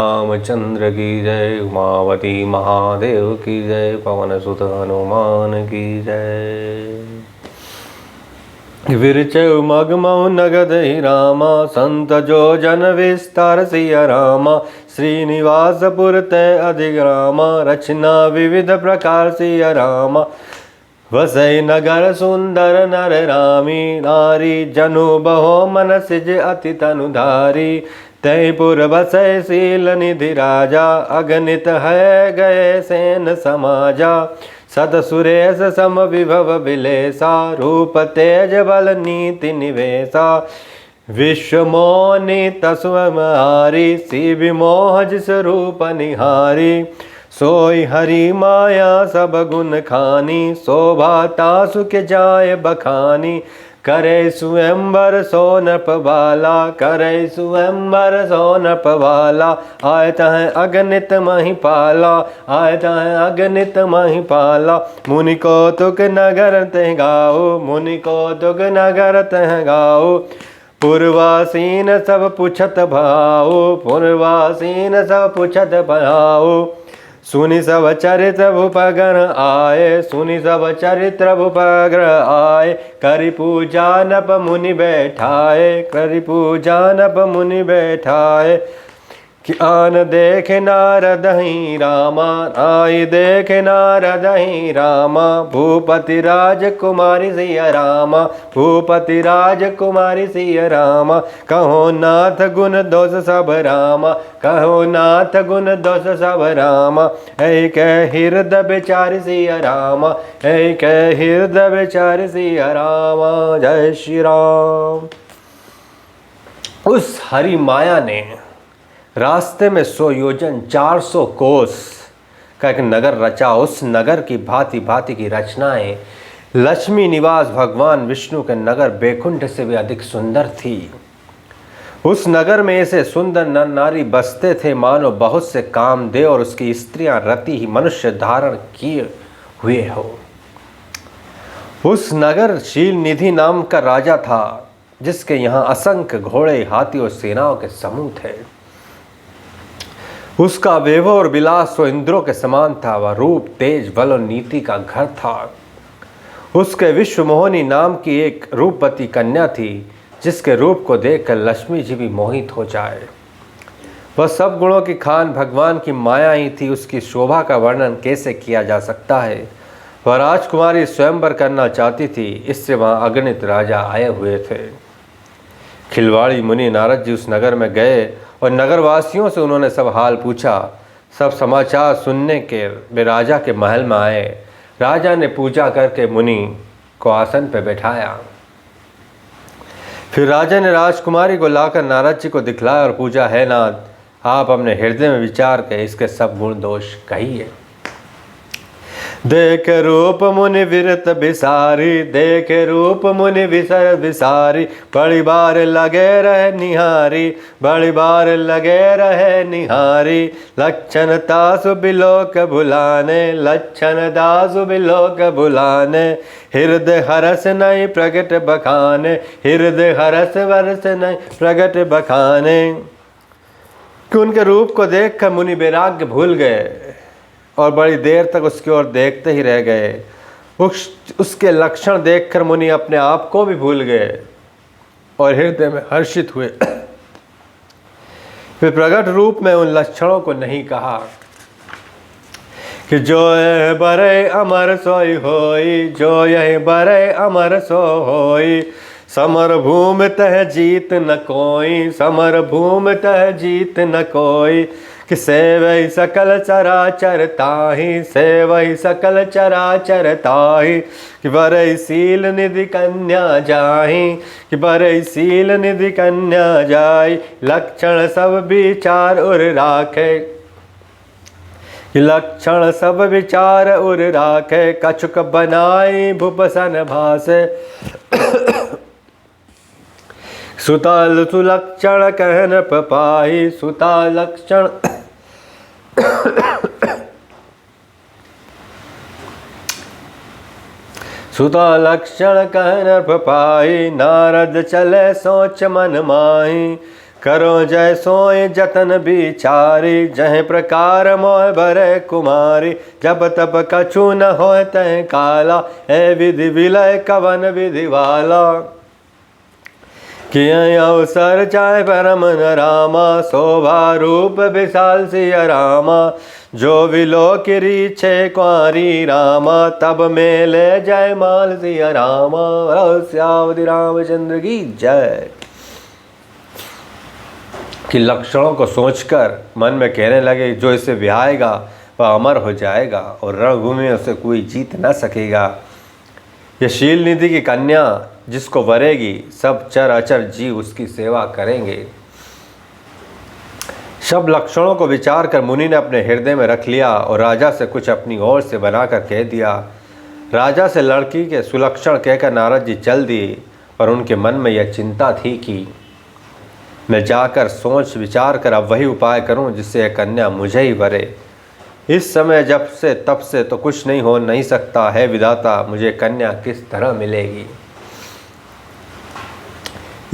रामचंद्र की जय, उमावती महादेव की जय, पवन सुत हनुमान की जय। विरचयु मगमौ नगद ही रामा, संत जो जन विस्तार सिया रामा। श्रीनिवासपुर तय अधिग्रामा, रचना विविध प्रकार सिया रामा। वसई नगर सुंदर नर रामी, नारी जनु बहो मन सिज अति तनुधारी। तयपुर बसै शील निधि राजा, अगणित है गए सेन समाजा। सत सुरेश सम विभव विलेसा, रूप तेज बल नीति निवेशा। विश्व मोनि तस्वमहारी, सी विमोह जिस रूप निहारी। सोई हरि माया सब गुण खानी, शोभा तासु के जाय बखानी। करे स्वयंवर सोनप बाला, करे स्वयंवर सोनप बाला। आयत है अगणित महिपाला, आयत है अगणित महिपाला। मुनि को तुक नगर तह गाओ, मुनि को तुक नगर तह गाओ। पूर्वासीन सब पुछत भाओ, पूर्वासीन सब पुछत भाओ। सुनि सब चरित्र भूपगर आए, सुनि सब चरित्र भूपगर आए। करि पूजा नप मुनि बैठाए, करि पूजा नप मुनि बैठाए। कि आन देखे नारद ही रामा, आई देखे नारद ही रामा। भूपति राजकुमारी सिया रामा, भूपति राजकुमारी सिया रामा। कहो नाथ गुण दोष सब रामा, कहो नाथ गुण दोष सब रामा। ऐ कह हृदय विचार सिया रामा, ऐ कह हृदय विचार सिया रामा। जय श्री राम। उस हरि माया ने रास्ते में 100 योजन 400 कोस का एक नगर रचा। उस नगर की भांति भांति की रचनाएं लक्ष्मी निवास भगवान विष्णु के नगर बैकुंठ से भी अधिक सुंदर थी। उस नगर में ऐसे सुंदर नर नारी बसते थे मानो बहुत से कामदेव और उसकी स्त्रियां रति ही मनुष्य धारण किए हुए हो। उस नगर शील निधि नाम का राजा था, जिसके यहाँ असंख्य घोड़े हाथी और सेनाओं के समूह थे। उसका वैभव और विलास तो इंद्रों के समान था। वह रूप तेज बल और नीति का घर था। उसके विश्वमोहिनी नाम की एक रूपवती कन्या थी, जिसके रूप को देखकर लक्ष्मी जी भी मोहित हो जाए। वह सब गुणों की खान भगवान की माया ही थी। उसकी शोभा का वर्णन कैसे किया जा सकता है। वह राजकुमारी स्वयंवर करना चाहती थी, इससे वहाँ अगणित राजा आए हुए थे। खिलवाड़ी मुनि नारद जी उस नगर में गए और नगरवासियों से उन्होंने सब हाल पूछा। सब समाचार सुनने के वे राजा के महल में आए। राजा ने पूजा करके मुनि को आसन पर बैठाया। फिर राजा ने राजकुमारी को लाकर नारद जी को दिखलाया और पूछा, है नाथ, आप अपने हृदय में विचार कर इसके सब गुण दोष कहिए। देख रूप मुनि विरत बिसारी, देख रूप मुनि विसर बिसारी। बड़ी बार लगे रहे निहारी, बड़ी बार लगे रहे निहारी। लक्षण तासु बिलोक भुलाने, लक्षण दासु बिलोक भुलाने। हृदय हरस नहीं प्रगट बखाने, हृदय हरस वरस नहीं प्रगट बखाने। कि उनके रूप को देखकर मुनि वैराग्य भूल गए और बड़ी देर तक उसकी ओर देखते ही रह गए। उसके लक्षण देखकर मुनि अपने आप को भी भूल गए और हृदय में हर्षित हुए। फिर प्रकट रूप में उन लक्षणों को नहीं कहा कि जो यह बरे अमर सोई होई, जो यह बरे अमर सो होई। समर भूमि तह जीत न कोई, समर भूमि तह जीत न कोई। कि सेवई सकल चराचर ताहि, सेवई सकल चराचर ताहि। कि बरई शील निधि कन्या जाहि, कि बरई शील निधि कन्या जाई। लक्षण सब विचार उर राखे, कि लक्षण सब विचार उर राखे। कछुक बनाई भूपसन भासे, सुता सुलक्षण कहन पाहि, सुता लक्षण सुता लक्षण कहन पाहि। नारद चले सोच मन माहि, करो जय सोय जतन बिचारी, जह प्रकार मोह भरे कुमारी। जब तब कछु न होय तय काला, है विधि विलय कवन विधि वाला। किय अवसर चाहे परम न रामा, शोभा रूप विशाल सिया रामा। जो विलो किरी छे कुंवारी रामा, तब में ले जय माल सिया रामा। श्यावति रामचंद्र की जय। कि लक्षणों को सोचकर मन में कहने लगे जो इसे ब्याहेगा वह अमर हो जाएगा और रणभूमि में उसे कोई जीत न सकेगा। यह शील निधि की कन्या जिसको वरेगी, सब चर अचर जीव उसकी सेवा करेंगे। सब लक्षणों को विचार कर मुनि ने अपने हृदय में रख लिया और राजा से कुछ अपनी ओर से बनाकर कह दिया। राजा से लड़की के सुलक्षण कहकर नारद जी चल दिए, पर उनके मन में यह चिंता थी कि मैं जाकर सोच विचार कर अब वही उपाय करूं जिससे यह कन्या मुझे ही वरे। इस समय जब से तब से तो कुछ नहीं हो नहीं सकता है विधाता, मुझे कन्या किस तरह मिलेगी।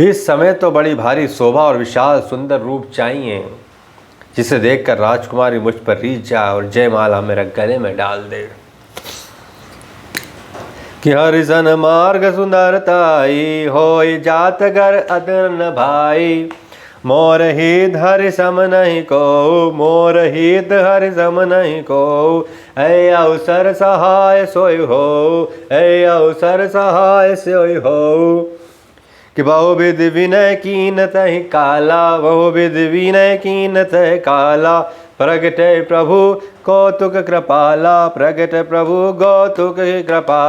इस समय तो बड़ी भारी शोभा और विशाल सुंदर रूप चाहिए, जिसे देखकर राजकुमारी मुझ पर रीझ जाए और जयमाला मेरे गले में डाल दे। कि हरिजन मार्ग सुंदरताई, होय जात घर अदन भाई। मोर हित हरि सम नहीं को, मोर हित हरि सम नहीं को। ऐ अवसर सहाय सोय हो, ऐ अवसर सहाय सोय हो। कि बहुविधि विनय कीन तहि काला, बहुविधि विनय कीन तहि काला। प्रगटे प्रभु कौतुक कृपाला, प्रगटे प्रभु कौतुक कृपाला।